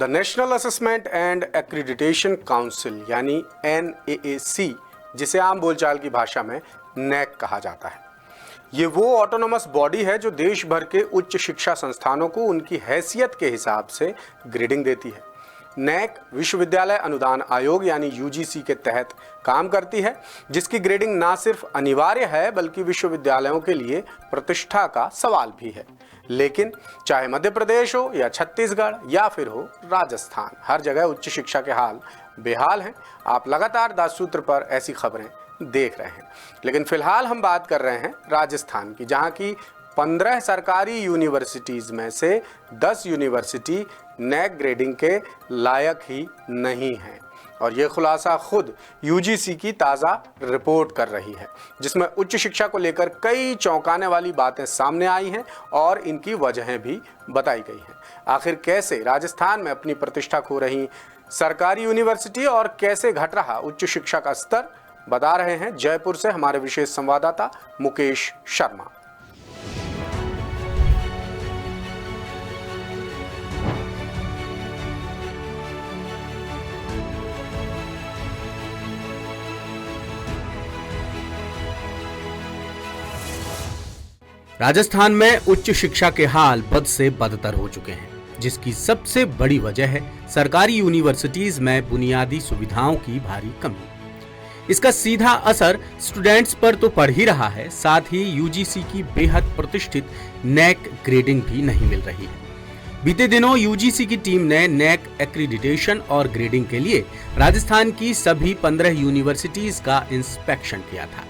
The national assessment and accreditation council यानी NAAC, जिसे आम बोलचाल की भाषा में NAAC कहा जाता है, ये वो ऑटोनोमस बॉडी है जो देश भर के उच्च शिक्षा संस्थानों को उनकी हैसियत के हिसाब से ग्रेडिंग देती है। NAAC विश्वविद्यालय अनुदान आयोग यानी UGC के तहत काम करती है, जिसकी ग्रेडिंग ना सिर्फ अनिवार्य है बल्कि विश्वविद्यालयों के लिए प्रतिष्ठा का सवाल भी है। लेकिन चाहे मध्य प्रदेश हो या छत्तीसगढ़ या फिर हो राजस्थान, हर जगह उच्च शिक्षा के हाल बेहाल हैं। आप लगातार दाससूत्र पर ऐसी खबरें देख रहे हैं, लेकिन फिलहाल हम बात कर रहे हैं राजस्थान की, जहां की 15 सरकारी यूनिवर्सिटीज़ में से 10 यूनिवर्सिटी NAAC ग्रेडिंग के लायक ही नहीं हैं। और ये खुलासा खुद UGC की ताज़ा रिपोर्ट कर रही है, जिसमें उच्च शिक्षा को लेकर कई चौंकाने वाली बातें सामने आई हैं और इनकी वजहें भी बताई गई हैं। आखिर कैसे राजस्थान में अपनी प्रतिष्ठा खो रही सरकारी यूनिवर्सिटी और कैसे घट रहा उच्च शिक्षा का स्तर, बता रहे हैं जयपुर से हमारे विशेष संवाददाता मुकेश शर्मा। राजस्थान में उच्च शिक्षा के हाल बद से बदतर हो चुके हैं, जिसकी सबसे बड़ी वजह है सरकारी यूनिवर्सिटीज में बुनियादी सुविधाओं की भारी कमी। इसका सीधा असर स्टूडेंट्स पर तो पड़ ही रहा है, साथ ही UGC की बेहद प्रतिष्ठित NAAC ग्रेडिंग भी नहीं मिल रही है। बीते दिनों UGC की टीम ने NAAC एक्रीडिटेशन और ग्रेडिंग के लिए राजस्थान की सभी 15 यूनिवर्सिटीज का इंस्पेक्शन किया था,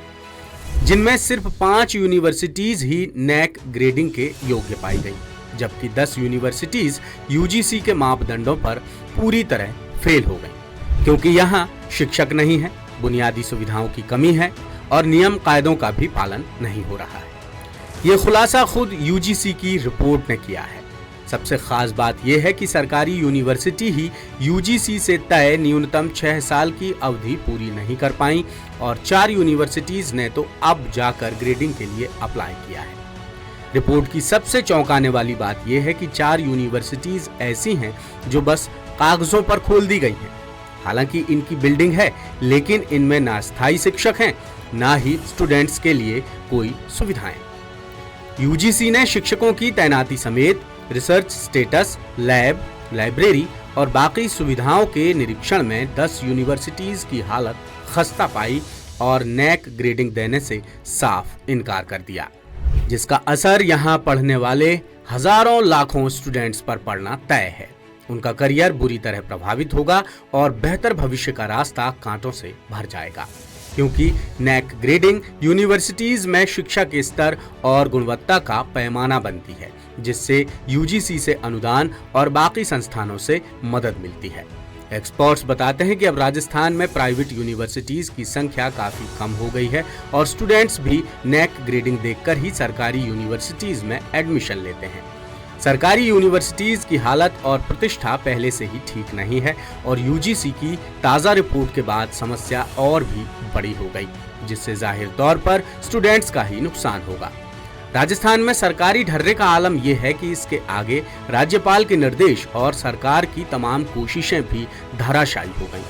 जिनमें सिर्फ 5 यूनिवर्सिटीज ही NAAC ग्रेडिंग के योग्य पाई गई, जबकि 10 यूनिवर्सिटीज UGC के मापदंडों पर पूरी तरह फेल हो गई, क्योंकि यहाँ शिक्षक नहीं है, बुनियादी सुविधाओं की कमी है और नियम कायदों का भी पालन नहीं हो रहा है। ये खुलासा खुद UGC की रिपोर्ट ने किया है। सबसे खास बात यह है कि सरकारी यूनिवर्सिटी ही UGC से तय न्यूनतम 6 साल की अवधि पूरी नहीं कर पाई और 4 यूनिवर्सिटीज ने तो अब जाकर ग्रेडिंग के लिए अप्लाई किया है। रिपोर्ट की सबसे चौंकाने वाली बात यह है कि 4 यूनिवर्सिटीज ऐसी हैं जो बस कागजों पर खोल दी गई हैं। हालांकि इनकी बिल्डिंग है, लेकिन इनमें ना स्थायी शिक्षक हैं, ना ही स्टूडेंट्स के लिए कोई सुविधाएं। UGC ने शिक्षकों की तैनाती समेत रिसर्च स्टेटस, लैब, लाइब्रेरी और बाकी सुविधाओं के निरीक्षण में 10 यूनिवर्सिटीज की हालत खस्ता पाई और NAAC ग्रेडिंग देने से साफ इनकार कर दिया, जिसका असर यहाँ पढ़ने वाले हजारों लाखों स्टूडेंट्स पर पड़ना तय है। उनका करियर बुरी तरह प्रभावित होगा और बेहतर भविष्य का रास्ता कांटों से भर जाएगा, क्योंकि NAAC ग्रेडिंग यूनिवर्सिटीज में शिक्षा के स्तर और गुणवत्ता का पैमाना बनती है, जिससे UGC से अनुदान और बाकी संस्थानों से मदद मिलती है। एक्सपर्ट्स बताते हैं कि अब राजस्थान में प्राइवेट यूनिवर्सिटीज की संख्या काफी कम हो गई है और स्टूडेंट्स भी NAAC ग्रेडिंग देखकर ही सरकारी यूनिवर्सिटीज में एडमिशन लेते हैं। सरकारी यूनिवर्सिटीज की हालत और प्रतिष्ठा पहले से ही ठीक नहीं है और UGC की ताज़ा रिपोर्ट के बाद समस्या और भी बड़ी हो गई, जिससे जाहिर तौर पर स्टूडेंट्स का ही नुकसान होगा। राजस्थान में सरकारी ढर्रे का आलम यह है कि इसके आगे राज्यपाल के निर्देश और सरकार की तमाम कोशिशें भी धराशायी हो गईं।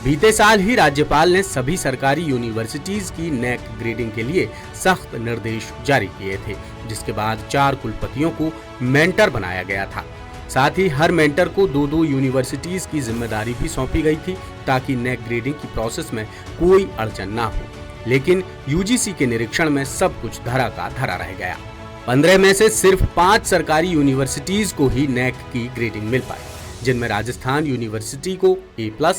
बीते साल ही राज्यपाल ने सभी सरकारी यूनिवर्सिटीज की NAAC ग्रेडिंग के लिए सख्त निर्देश जारी किए थे, जिसके बाद 4 कुलपतियों को मेंटर बनाया गया था। साथ ही हर मेंटर को 2-2 यूनिवर्सिटीज की जिम्मेदारी भी सौंपी गई थी, ताकि NAAC ग्रेडिंग की प्रोसेस में कोई अड़चन ना हो। लेकिन UGC के निरीक्षण में सब कुछ धरा का धरा रह गया। 15 में से सिर्फ 5 सरकारी यूनिवर्सिटीज को ही NAAC की ग्रेडिंग मिल पाई, जिनमें राजस्थान यूनिवर्सिटी को A+,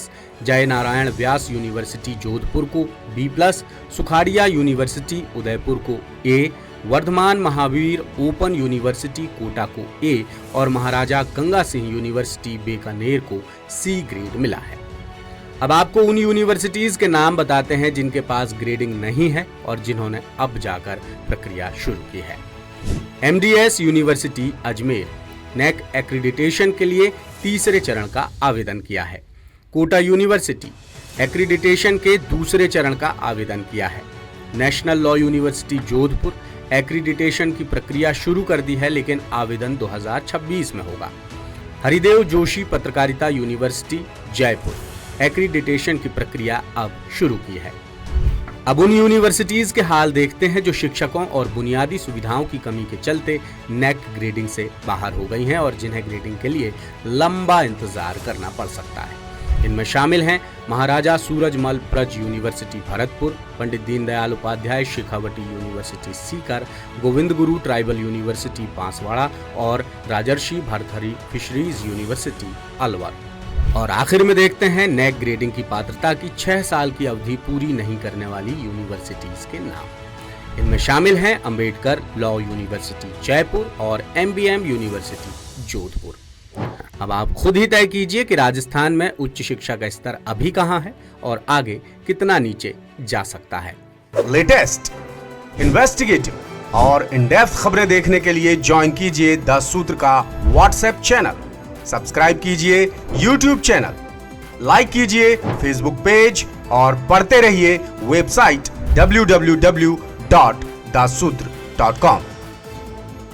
जय नारायण व्यास यूनिवर्सिटी जोधपुर को B+, सुखाड़िया यूनिवर्सिटी उदयपुर को A, Vardhaman Mahaveer open university Kota को A और महाराजा गंगा सिंह यूनिवर्सिटी बीकानेर को C ग्रेड मिला है। अब आपको उन यूनिवर्सिटीज के नाम बताते हैं जिनके पास ग्रेडिंग नहीं है और जिन्होंने अब जाकर प्रक्रिया शुरू की है। MDS university Ajmer NAAC accreditation के लिए तीसरे चरण का आवेदन किया है। कोटा यूनिवर्सिटी एक्रीडिटेशन के दूसरे चरण का आवेदन किया है। National law university Jodhpur accreditation की प्रक्रिया शुरू कर दी है, लेकिन आवेदन 2026 में होगा। हरिदेव जोशी पत्रकारिता यूनिवर्सिटी जयपुर एक्रीडिटेशन की प्रक्रिया अब शुरू की है। अब उन यूनिवर्सिटीज के हाल देखते हैं जो शिक्षकों और बुनियादी सुविधाओं की कमी के चलते नेक ग्रेडिंग से बाहर हो गई हैं और जिन्हें ग्रेडिंग के लिए लंबा इंतजार करना पड़ सकता है। इनमें शामिल हैं महाराजा Surajmal Braj university Bharatpur, Pandit Deendayal Upadhyay Shekhawati university Sikar, Govind Guru tribal university Banswara और राजर्षि भरथरी फिशरीज यूनिवर्सिटी अलवर। और आखिर में देखते हैं नेक ग्रेडिंग की पात्रता की 6 साल की अवधि पूरी नहीं करने वाली यूनिवर्सिटीज के नाम। इनमें शामिल हैं अंबेडकर लॉ यूनिवर्सिटी जयपुर और MBM यूनिवर्सिटी जोधपुर। अब आप खुद ही तय कीजिए कि राजस्थान में उच्च शिक्षा का स्तर अभी कहां है और आगे कितना नीचे जा सकता है। लेटेस्ट, इन्वेस्टिगेटिव और इन डेप्थ खबरें देखने के लिए ज्वाइन कीजिए द सूत्र का व्हाट्सएप चैनल, सब्सक्राइब कीजिए YouTube चैनल, लाइक कीजिए Facebook पेज और पढ़ते रहिए वेबसाइट www.daसूत्र.com।